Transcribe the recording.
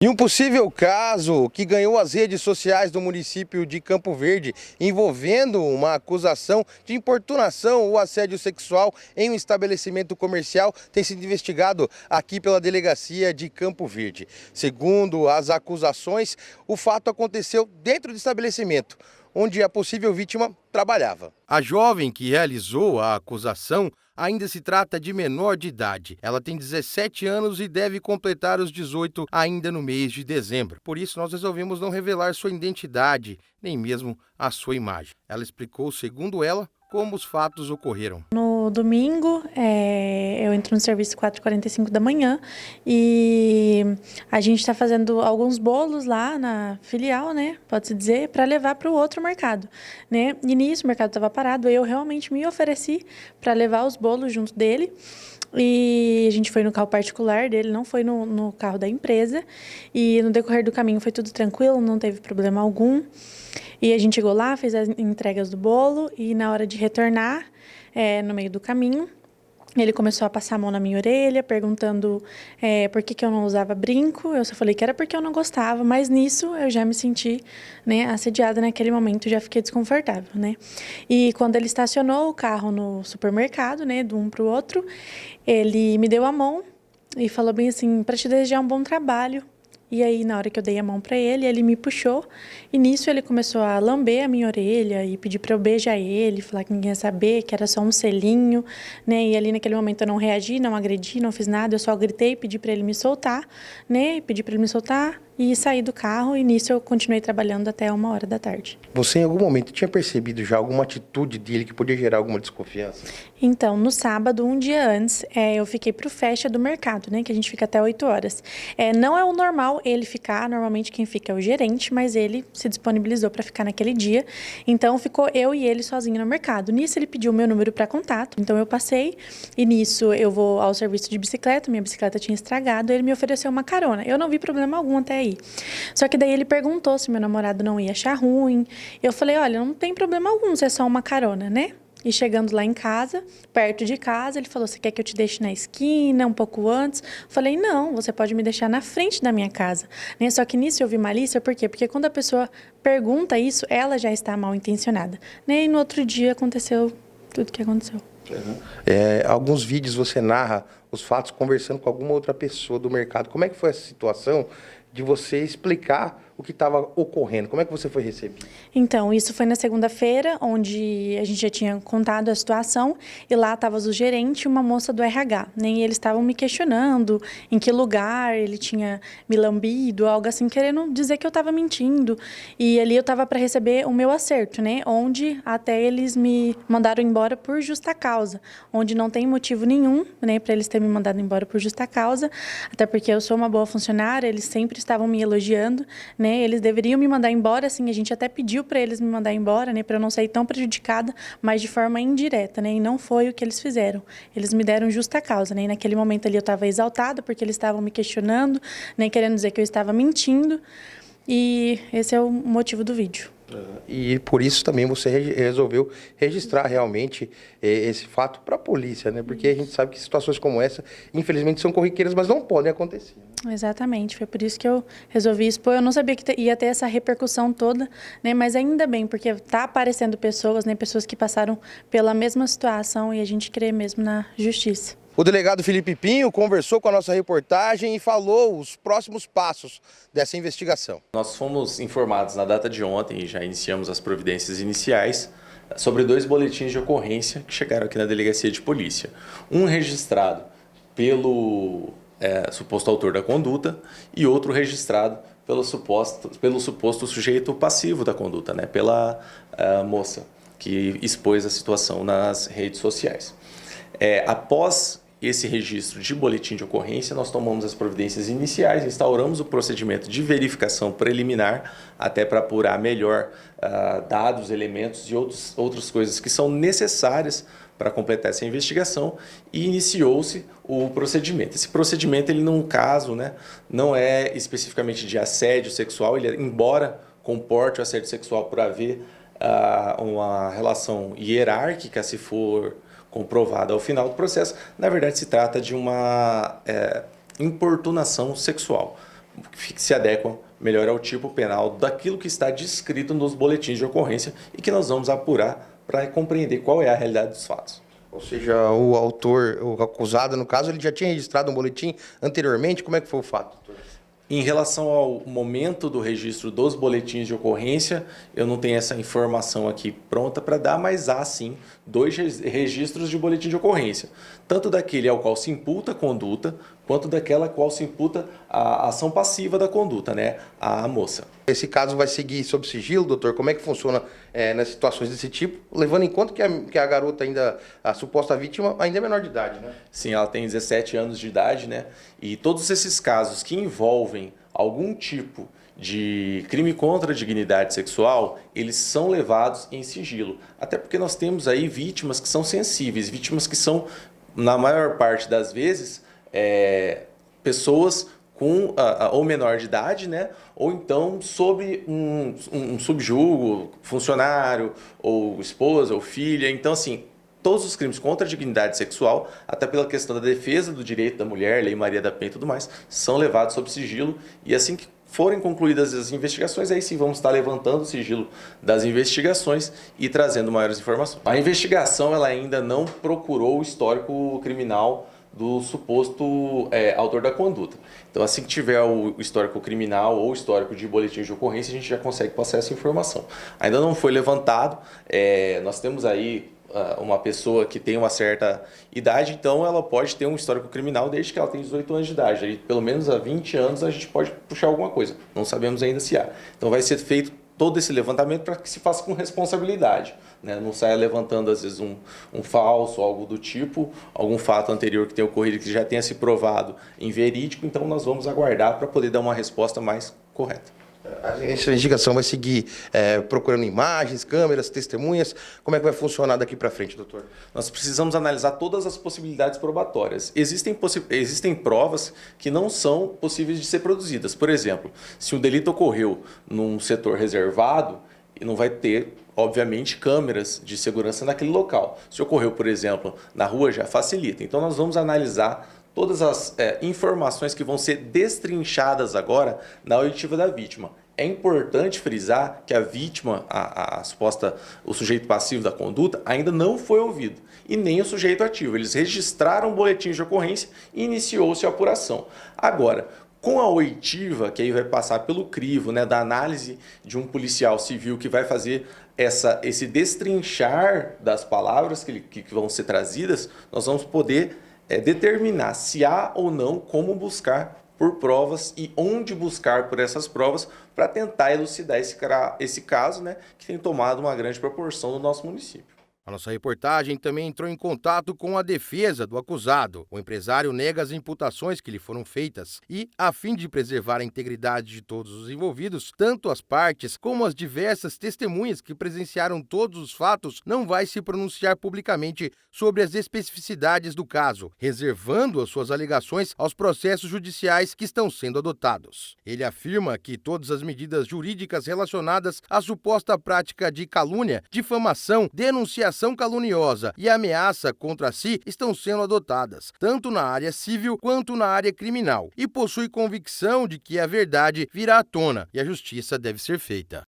E um possível caso que ganhou as redes sociais do município de Campo Verde, envolvendo uma acusação de importunação ou assédio sexual em um estabelecimento comercial, tem sido investigado aqui pela delegacia de Campo Verde. Segundo as acusações, o fato aconteceu dentro do estabelecimento, onde a possível vítima trabalhava. A jovem que realizou a acusação ainda se trata de menor de idade. Ela tem 17 anos e deve completar os 18 ainda no mês de dezembro. Por isso, nós resolvemos não revelar sua identidade, nem mesmo a sua imagem. Ela explicou, segundo ela, como os fatos ocorreram. No domingo, eu entro no serviço 4h45 da manhã e a gente está fazendo alguns bolos lá na filial, né? Pode-se dizer, para levar para o outro mercado, né? E nisso o mercado estava parado, eu realmente me ofereci para levar os bolos junto dele. E a gente foi no carro particular dele, não foi no carro da empresa. E no decorrer do caminho foi tudo tranquilo, não teve problema algum. E a gente chegou lá, fez as entregas do bolo e na hora de retornar, no meio do caminho, ele começou a passar a mão na minha orelha, perguntando por que eu não usava brinco. Eu só falei que era porque eu não gostava, mas nisso eu já me senti, né, assediada naquele momento, já fiquei desconfortável, né? E quando ele estacionou o carro no supermercado, né, de um para o outro, ele me deu a mão e falou bem assim, para te desejar um bom trabalho. E aí, na hora que eu dei a mão para ele, ele me puxou e nisso ele começou a lamber a minha orelha e pedir para eu beijar ele, falar que ninguém ia saber, que era só um selinho, né? E ali naquele momento eu não reagi, não agredi, não fiz nada, eu só gritei, pedi para ele me soltar, né? Pedi para ele me soltar e saí do carro e nisso eu continuei trabalhando até 1h da tarde. Você em algum momento tinha percebido já alguma atitude dele que podia gerar alguma desconfiança? Então, no sábado, um dia antes, eu fiquei pro fecha do mercado, né? Que a gente fica até 8 horas. Não é o normal ele ficar, normalmente quem fica é o gerente, mas ele se disponibilizou para ficar naquele dia. Então, ficou eu e ele sozinho no mercado. Nisso, ele pediu o meu número para contato. Então, eu passei e nisso eu vou ao serviço de bicicleta. Minha bicicleta tinha estragado, ele me ofereceu uma carona. Eu não vi problema algum até aí. Só que daí ele perguntou se meu namorado não ia achar ruim. Eu falei, olha, não tem problema algum, se é só uma carona, né? E chegando lá em casa, perto de casa, ele falou, você quer que eu te deixe na esquina, um pouco antes? Falei, não, você pode me deixar na frente da minha casa. Né? Só que nisso eu vi malícia, por quê? Porque quando a pessoa pergunta isso, ela já está mal intencionada. Né? E no outro dia aconteceu tudo o que aconteceu. Alguns vídeos você narra os fatos conversando com alguma outra pessoa do mercado. Como é que foi essa situação de você explicar o que estava ocorrendo? Como é que você foi recebido? Então, isso foi na segunda-feira, onde a gente já tinha contado a situação, e lá estava o gerente e uma moça do RH, né? E eles estavam me questionando em que lugar ele tinha me lambido, algo assim, querendo dizer que eu estava mentindo. E ali eu estava para receber o meu acerto, né? Onde até eles me mandaram embora por justa causa, onde não tem motivo nenhum, né, para eles terem me mandado embora por justa causa, até porque eu sou uma boa funcionária, eles sempre estavam me elogiando, né? Eles deveriam me mandar embora, assim, a gente até pediu para eles me mandar embora, né, para eu não sair tão prejudicada, mas de forma indireta, né, e não foi o que eles fizeram. Eles me deram justa causa, né, e naquele momento ali eu estava exaltada porque eles estavam me questionando, né, querendo dizer que eu estava mentindo, e esse é o motivo do vídeo. E por isso também você resolveu registrar realmente esse fato para a polícia, né? Porque a gente sabe que situações como essa, infelizmente, são corriqueiras, mas não podem acontecer. Exatamente, foi por isso que eu resolvi expor. Eu não sabia que ia ter essa repercussão toda, né? Mas ainda bem, porque tá aparecendo pessoas, né? Pessoas que passaram pela mesma situação e a gente crê mesmo na justiça. O delegado Felipe Pinho conversou com a nossa reportagem e falou os próximos passos dessa investigação. Nós fomos informados na data de ontem e já iniciamos as providências iniciais sobre 2 boletins de ocorrência que chegaram aqui na delegacia de polícia. Um registrado pelo suposto autor da conduta e outro registrado pelo suposto sujeito passivo da conduta, né? Pela moça que expôs a situação nas redes sociais. Após esse registro de boletim de ocorrência, nós tomamos as providências iniciais, instauramos o procedimento de verificação preliminar, até para apurar melhor dados, elementos e outras coisas que são necessárias para completar essa investigação, e iniciou-se o procedimento. Esse procedimento, ele num caso, né, não é especificamente de assédio sexual, ele, embora comporte o assédio sexual por haver uma relação hierárquica, se for comprovada ao final do processo, na verdade se trata de uma importunação sexual. que se adequam melhor ao tipo penal daquilo que está descrito nos boletins de ocorrência e que nós vamos apurar para compreender qual é a realidade dos fatos. Ou seja, o autor, o acusado, no caso, ele já tinha registrado um boletim anteriormente? Como é que foi o fato, doutor? Em relação ao momento do registro dos boletins de ocorrência, eu não tenho essa informação aqui pronta para dar, mas há sim 2 registros de boletim de ocorrência, tanto daquele ao qual se imputa a conduta, quanto daquela a qual se imputa a ação passiva da conduta, né, a moça. Esse caso vai seguir sob sigilo, doutor? Como é que funciona nas situações desse tipo, levando em conta que a garota ainda, a suposta vítima, ainda é menor de idade, né? Sim, ela tem 17 anos de idade, né? E todos esses casos que envolvem algum tipo de crime contra a dignidade sexual, eles são levados em sigilo. Até porque nós temos aí vítimas que são sensíveis, vítimas que são, na maior parte das vezes, pessoas com ou menor de idade, né? Ou então sob um subjugo, funcionário, ou esposa, ou filha. Então, assim, todos os crimes contra a dignidade sexual, até pela questão da defesa do direito da mulher, Lei Maria da Penha e tudo mais, são levados sob sigilo. E assim que forem concluídas as investigações, aí sim vamos estar levantando o sigilo das investigações e trazendo maiores informações. A investigação ela ainda não procurou o histórico criminal do suposto autor da conduta. Então, assim que tiver o histórico criminal ou o histórico de boletim de ocorrência, a gente já consegue passar essa informação. Ainda não foi levantado, nós temos aí uma pessoa que tem uma certa idade, então ela pode ter um histórico criminal desde que ela tem 18 anos de idade. Aí, pelo menos há 20 anos a gente pode puxar alguma coisa, não sabemos ainda se há. Então vai ser feito todo esse levantamento para que se faça com responsabilidade, né? Não saia levantando às vezes um falso, algo do tipo, algum fato anterior que tenha ocorrido que já tenha se provado inverídico, então nós vamos aguardar para poder dar uma resposta mais correta. Essa investigação vai seguir procurando imagens, câmeras, testemunhas. Como é que vai funcionar daqui para frente, doutor? Nós precisamos analisar todas as possibilidades probatórias. Existem provas que não são possíveis de ser produzidas. Por exemplo, se um delito ocorreu num setor reservado, não vai ter, obviamente, câmeras de segurança naquele local. Se ocorreu, por exemplo, na rua, já facilita. Então, nós vamos analisar todas as informações que vão ser destrinchadas agora na oitiva da vítima. É importante frisar que a vítima, o sujeito passivo da conduta, ainda não foi ouvido, e nem o sujeito ativo. Eles registraram o boletim de ocorrência e iniciou-se a apuração. Agora, com a oitiva, que aí vai passar pelo crivo, né, da análise de um policial civil que vai fazer esse destrinchar das palavras que vão ser trazidas, nós vamos poder determinar se há ou não como buscar por provas e onde buscar por essas provas para tentar elucidar esse caso, né, que tem tomado uma grande proporção no nosso município. A nossa reportagem também entrou em contato com a defesa do acusado. O empresário nega as imputações que lhe foram feitas e, a fim de preservar a integridade de todos os envolvidos, tanto as partes como as diversas testemunhas que presenciaram todos os fatos, não vai se pronunciar publicamente sobre as especificidades do caso, reservando as suas alegações aos processos judiciais que estão sendo adotados. Ele afirma que todas as medidas jurídicas relacionadas à suposta prática de calúnia, difamação, denunciação caluniosa e ameaça contra si estão sendo adotadas, tanto na área civil quanto na área criminal, e possui convicção de que a verdade virá à tona e a justiça deve ser feita.